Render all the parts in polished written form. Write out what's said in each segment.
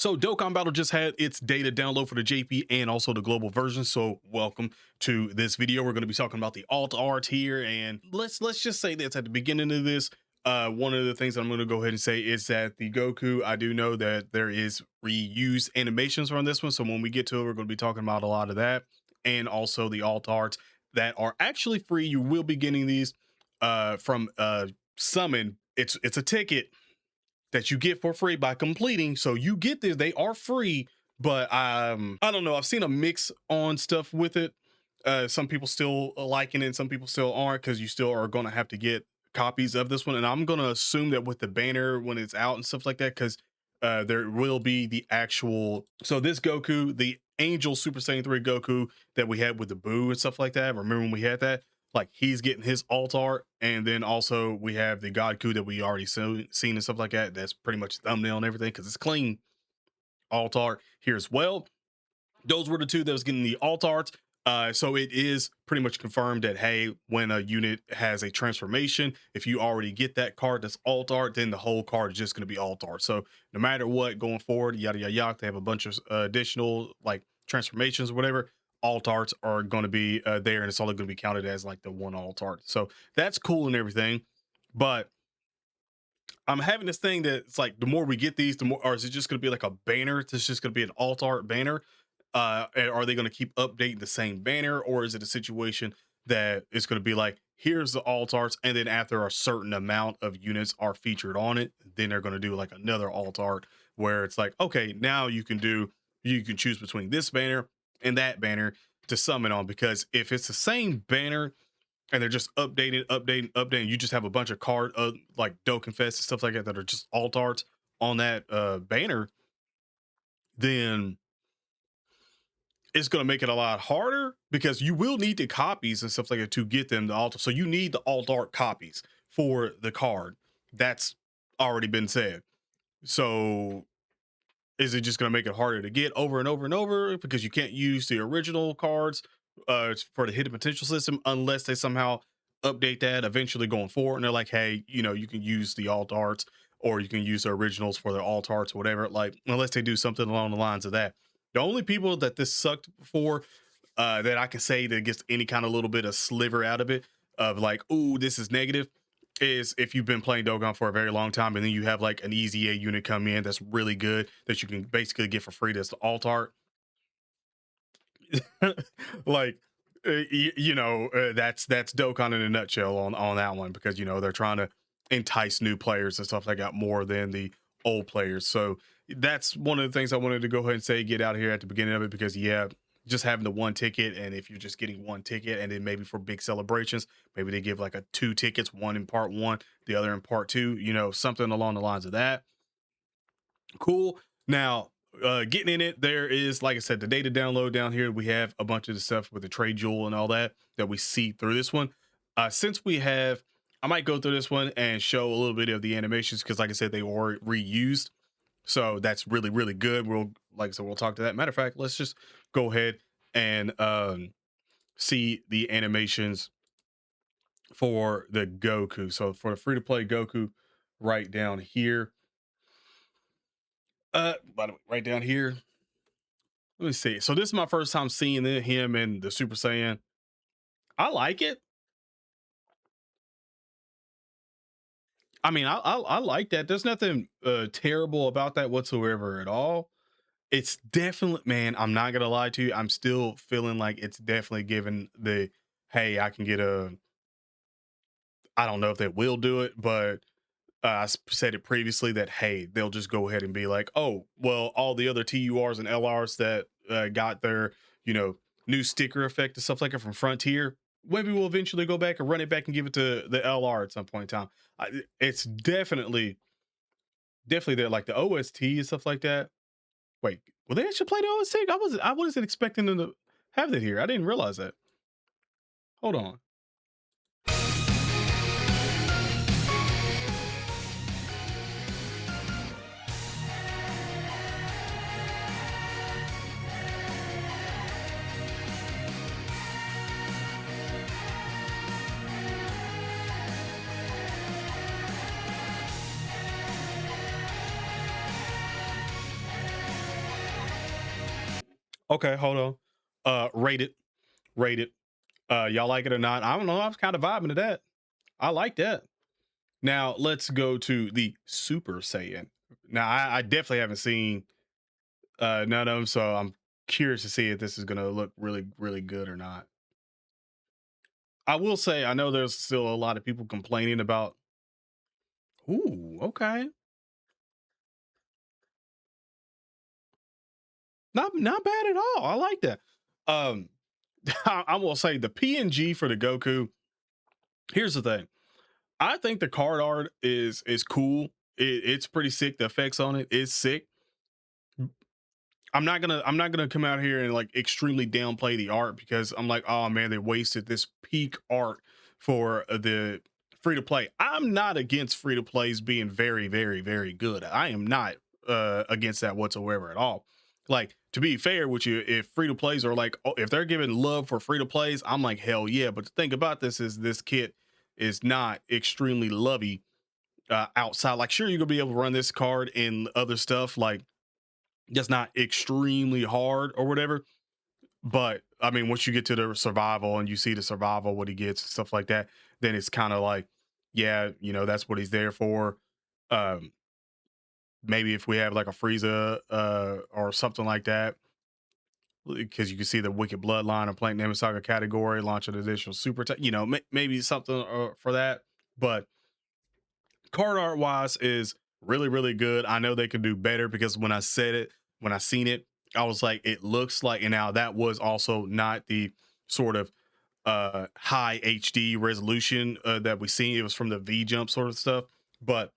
So Dokkan Battle just had its data download for the JP and also the global version. So welcome to this video. We're going to be talking about the alt art here, and let's just say this at the beginning of this. One of the things I'm going to go ahead and say is that the Goku, I do know that there is reused animations from this one. So when we get to it, we're going to be talking about a lot of that, and also the alt arts that are actually free. You will be getting these from Summon. It's a ticket that you get for free by completing. So you get this, they are free, but I don't know. I've seen a mix on stuff with it. Some people still liking it, some people still aren't, because you still are gonna have to get copies of this one. And I'm gonna assume that with the banner when it's out and stuff like that, because there will be the actual, so this Goku, the Angel Super Saiyan 3 Goku that we had with the Boo and stuff like that. Remember when we had that? Like, he's getting his alt art, and then also we have the Godku that we already seen and stuff like that. That's pretty much thumbnail and everything, because it's clean alt art here as well. Those were the two that was getting the alt arts. So it is pretty much confirmed that, hey, when a unit has a transformation, if you already get that card that's alt art, then the whole card is just going to be alt art. So no matter what, going forward, yada yada yada, they have a bunch of additional like transformations or whatever. Alt arts are going to be there, and it's only going to be counted as like the one alt art. So that's cool and everything, but I'm having this thing that it's like, the more we get these, the more, or is it just going to be like a banner? It's just going to be an alt art banner. And are they going to keep updating the same banner, or is it a situation that it's going to be like, here's the alt arts, and then after a certain amount of units are featured on it, then they're going to do like another alt art where it's like, okay, now you can choose between this banner and that banner to summon on. Because if it's the same banner and they're just updating, you just have a bunch of card like Dokkan Fest and stuff like that are just alt arts on that banner, then it's going to make it a lot harder, because you will need the copies and stuff like that to get them to alt. So you need the alt art copies for the card. That's already been said. So is it just going to make it harder to get over and over and over, because you can't use the original cards for the hidden potential system unless they somehow update that eventually going forward? And they're like, hey, you can use the alt arts, or you can use the originals for the alt arts or whatever. Like, unless they do something along the lines of that. The only people that this sucked for, that I can say that gets any kind of little bit of sliver out of it, of like, ooh, this is negative, is if you've been playing Dokkan for a very long time, and then you have like an easy A unit come in that's really good that you can basically get for free. That's the alt art. Like, that's Dokkan in a nutshell on that one, because they're trying to entice new players and stuff like that more than the old players. So that's one of the things I wanted to go ahead and say, get out here at the beginning of it, because yeah, just having the one ticket, and if you're just getting one ticket, and then maybe for big celebrations, maybe they give like a two tickets, one in part one, the other in part two, something along the lines of that. Cool. Now, getting in it, there is, like I said, the data download down here. We have a bunch of the stuff with the trade jewel and all that we see through this one. Since we have, I might go through this one and show a little bit of the animations, because like I said, they were reused. So that's really, really good. Like I said, we'll talk to that. Matter of fact, let's just go ahead and see the animations for the Goku. So for the free to play Goku, right down here. By the way, right down here. Let me see. So this is my first time seeing him in the Super Saiyan. I like it. I mean, I like that. There's nothing terrible about that whatsoever at all. It's definitely, man, I'm not gonna lie to you, I'm still feeling like it's definitely given the, hey, I can get a, I don't know if they will do it, but said it previously that, hey, they'll just go ahead and be like, oh, well, all the other TURs and LRs that got their, new sticker effect and stuff like it from Frontier, maybe we'll eventually go back and run it back and give it to the LR at some point in time. It's definitely there, like the OST and stuff like that. Wait, will they actually play the OST? I wasn't expecting them to have that here. I didn't realize that. Hold on. Okay, hold on. Rate it, rate it. Y'all like it or not? I don't know. I was kind of vibing to that. I like that. Now let's go to the Super Saiyan. Now I definitely haven't seen none of them, so I'm curious to see if this is gonna look really, really good or not. I will say I know there's still a lot of people complaining about. Ooh, okay, not bad at all. I like that. Um, I will say the PNG for the Goku. Here's the thing. I think the card art is cool. It's pretty sick. The effects on it is sick. I'm not gonna come out here and like extremely downplay the art because I'm like, oh man, they wasted this peak art for the free to play. I'm not against free to plays being very, very, very good. I am not against that whatsoever at all. Like, to be fair with you, if free to plays are like, oh, if they're giving love for free to plays, I'm like, hell yeah. But the thing about this is this kit is not extremely lovey outside. Like, sure, you're gonna be able to run this card and other stuff like that's not extremely hard or whatever. But I mean, once you get to the survival and you see the survival, what he gets, stuff like that, then it's kind of like, yeah, that's what he's there for. Um, Maybe if we have like a Frieza or something like that, because you can see the Wicked Bloodline or Planet Name Saga category, launch an additional super, maybe something for that. But card art wise is really, really good. I know they could do better because when I seen it, I was like, it looks like, and now that was also not the sort of high HD resolution that we seen. It was from the V jump sort of stuff, but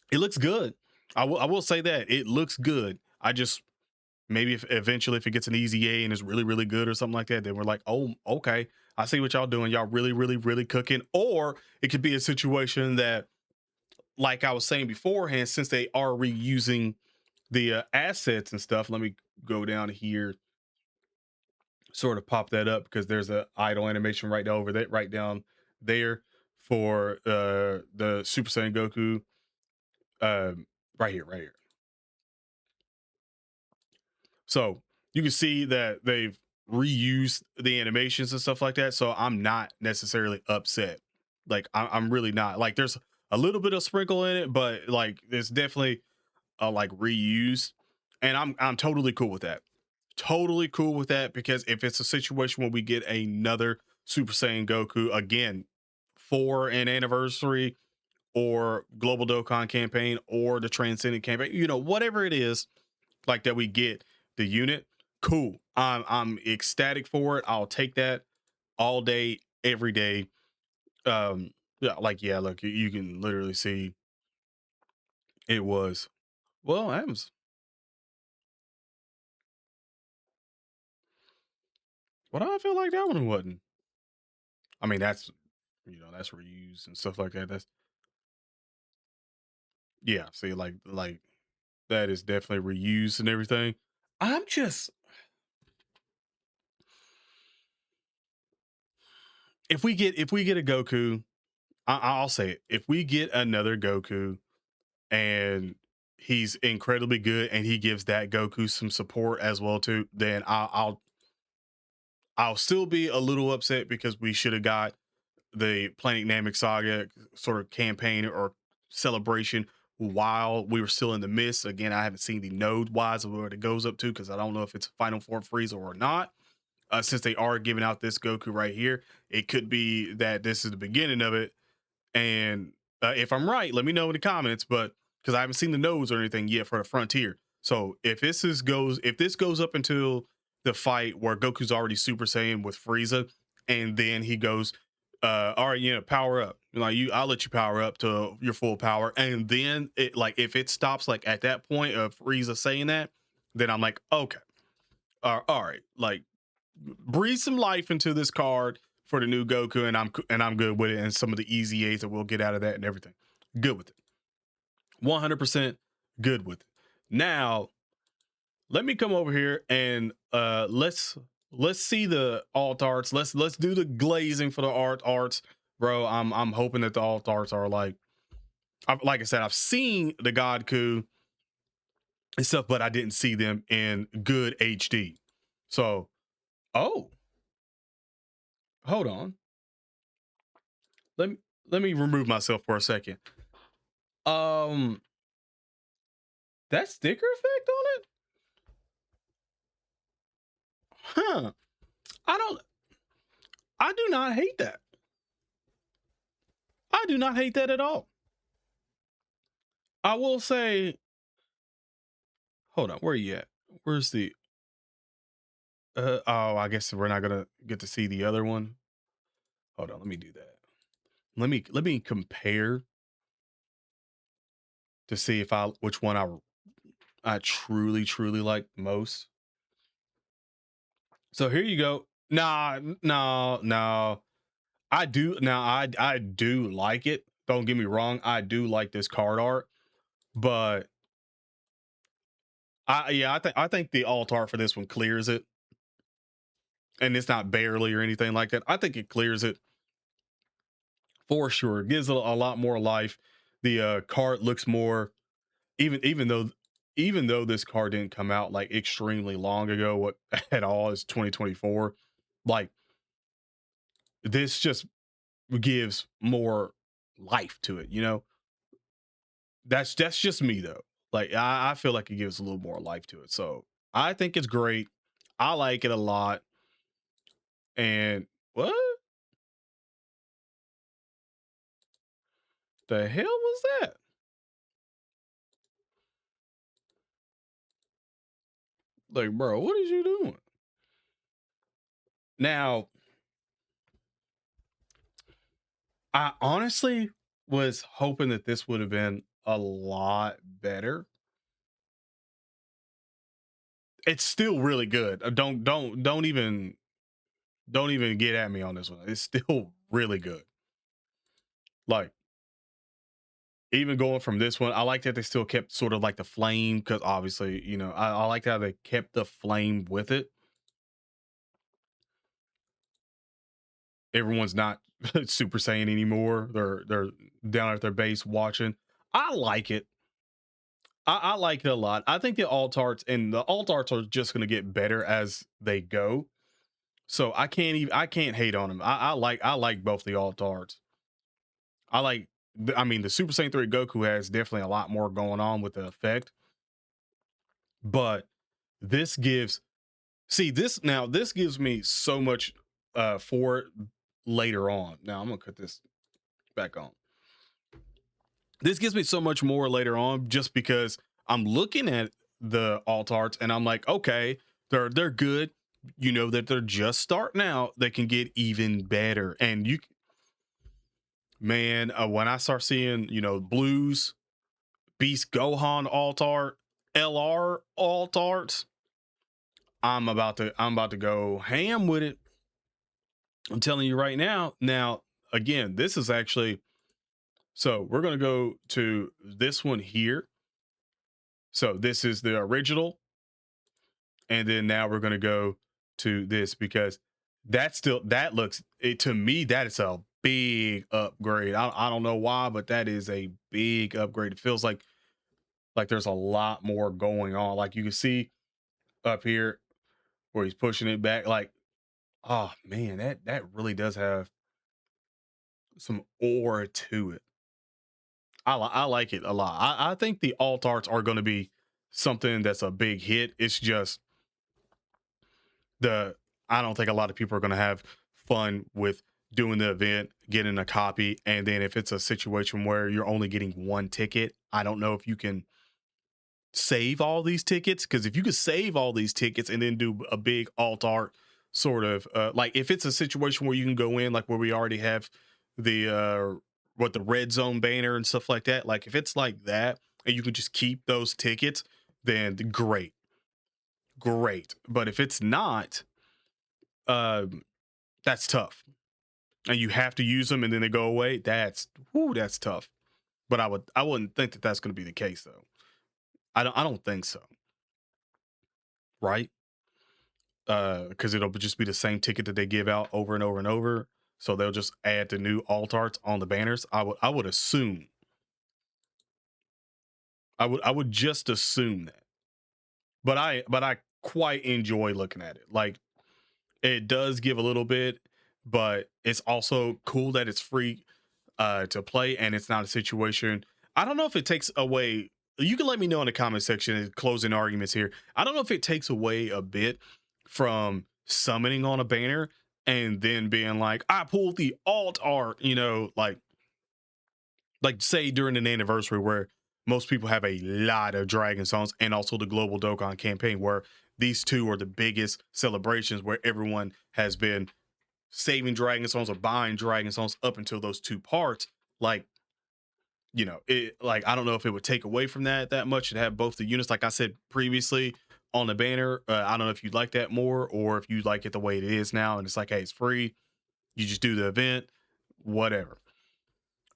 it looks good. I will say that it looks good. I just maybe if eventually if it gets an easy A and is really, really good or something like that, then we're like, oh, okay, I see what y'all doing. Y'all really, really, really cooking. Or it could be a situation that, like I was saying beforehand, since they are reusing the assets and stuff, let me go down here, sort of pop that up because there's a idle animation right over that, right down there for the Super Saiyan Goku. Right here, right here. So you can see that they've reused the animations and stuff like that. So I'm not necessarily upset. Like I'm really not. Like there's a little bit of sprinkle in it, but like there's definitely like reuse, and I'm totally cool with that. Totally cool with that because if it's a situation where we get another Super Saiyan Goku again for an anniversary or Global Dokkan campaign or the Transcendent campaign, whatever it is, like that we get the unit, cool. I'm ecstatic for it. I'll take that all day, every day. Yeah, like yeah, look, you can literally see it was. Well, that was. What I feel like that one wasn't. I mean, that's reused and stuff like that. That's yeah. See, like that is definitely reused and everything. I'm just if we get a Goku, I'll say it. If we get another Goku and he's incredibly good and he gives that Goku some support as well too, then I'll still be a little upset because we should have got the Planet Namek Saga sort of campaign or celebration while we were still in the midst. Again, I haven't seen the node wise of where it goes up to because I don't know if it's Final Form Frieza or not. Since they are giving out this Goku right here, it could be that this is the beginning of it. And if I'm right, let me know in the comments. But because I haven't seen the nodes or anything yet for the Frontier, so if this goes up until the fight where Goku's already Super Saiyan with Frieza, and then he goes, all right, power up. Like I'll let you power up to your full power, and then it like if it stops like at that point of Frieza saying that, then I'm like, okay, all right, like breathe some life into this card for the new Goku, and I'm good with it. And some of the easy A's that we'll get out of that and everything, good with it. 100% good with it. Now, let me come over here and let's see the alt arts. Let's do the glazing for the arts, bro. I'm hoping that the alt arts are like I said, I've seen the God Coup and stuff, but I didn't see them in good HD. So, oh, hold on. Let me let me remove myself for a second. Um, that sticker effect on it? Huh. I don't I do not hate that. I do not hate that at all. I will say, hold on, where are you at? Where's the oh, I guess we're not gonna get to see the other one. Hold on, let me do that. Let me compare to see if I which one I truly like most. So here you go. Nah, no, no. I do like it. Don't get me wrong. I do like this card art, but I think the alt art for this one clears it, and it's not barely or anything like that. I think it clears it for sure. It gives it a lot more life. The card looks more even though this card didn't come out like extremely long ago, what at all is 2024. Like this just gives more life to it, you know? That's just me though. Like I feel like it gives a little more life to it. So I think it's great. I like it a lot. And what the hell was that? Like, bro, what is you doing? Now, I honestly was hoping that this would have been a lot better. It's still really good. Don't even get at me on this one. It's still really good. Like even going from this one, I like that they still kept sort of like the flame because obviously, I like how they kept the flame with it. Everyone's not Super Saiyan anymore. They're down at their base watching. I like it. I like it a lot. I think the alt arts are just going to get better as they go. So I can't hate on them. I like both the alt arts. I mean the Super Saiyan 3 Goku has definitely a lot more going on with the effect, but this gives this gives me so much for it later on. Now I'm gonna cut this back on. This gives me so much more later on just because I'm looking at the alt arts and I'm like, okay, they're good. You know that they're just starting out. They can get even better. And man, when I start seeing blues, Beast Gohan alt art, LR alt arts, I'm about to go ham with it. I'm telling you right now. Now, again, this is actually so we're gonna go to this one here. So this is the original, and then now we're gonna go to this because that looks it to me that is a big upgrade. I don't know why, but that is a big upgrade. It feels like there's a lot more going on. Like you can see up here where he's pushing it back. Like, oh man, that really does have some aura to it. I like it a lot. I think the alt arts are going to be something that's a big hit. It's just the I don't think a lot of people are going to have fun with doing the event, getting a copy, and then if it's a situation where you're only getting one ticket, I don't know if you can save all these tickets, because if you could save all these tickets and then do a big alt art sort of like if it's a situation where you can go in like where we already have the what the red zone banner and stuff like that, like if it's like that and you can just keep those tickets, then great. But if it's not, um that's tough, and you have to use them and then they go away. That's tough. But I wouldn't think that that's going to be the case though. I don't think so, right? Because it'll just be the same ticket that they give out over and over and over. So they'll just add the new alt arts on the banners. I would assume. I would just assume that. but I quite enjoy looking at it. Like, it does give a little bit, but it's also cool that it's free to play, and it's not a situation. I don't know if it takes away. You can let me know in the comment section and closing arguments here. I don't know if it takes away a bit from summoning on a banner and then being like, I pulled the alt art, like say during an anniversary where most people have a lot of dragon songs, and also the global Dokkan campaign where these two are the biggest celebrations where everyone has been saving dragon songs or buying dragon songs up until those two parts. Like, I don't know if it would take away from that much to have both the units, like I said previously on the banner. I don't know if you'd like that more, or if you like it the way it is now and it's like, hey, it's free, you just do the event, whatever.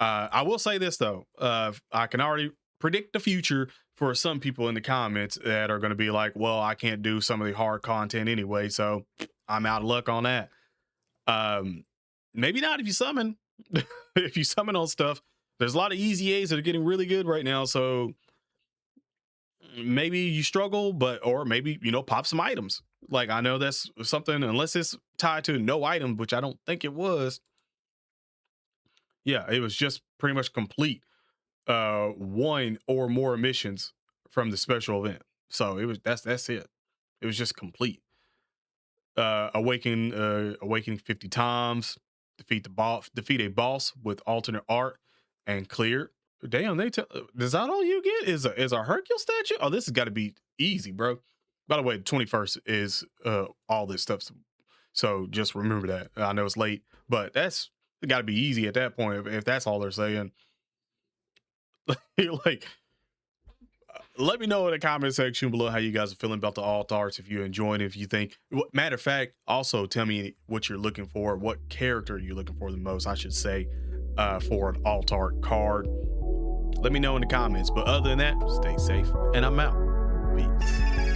I will say this though, I can already predict the future for some people in the comments that are going to be like, well, I can't do some of the hard content anyway, so I'm out of luck on that. um Maybe not if you summon. If you summon on stuff, there's a lot of easy A's that are getting really good right now, so maybe you struggle, but or maybe pop some items. Like, I know that's something, unless it's tied to no item, which I don't think it was. Yeah, it was just pretty much complete one or more missions from the special event. So it was that's it. It was just complete. Awakening 50 times, defeat a boss with alternate art, and clear. Damn, is that all you get? Is a Hercule statue? Oh, this has got to be easy, bro. By the way, the 21st is all this stuff. So just remember that. I know it's late, but that's got to be easy at that point if that's all they're saying. Like, let me know in the comment section below how you guys are feeling about the alt arts, if you're enjoying it, if you think, matter of fact, also tell me what you're looking for, what character you're looking for the most, I should say, for an alt art card. Let me know in the comments, but other than that, stay safe, and I'm out. Peace.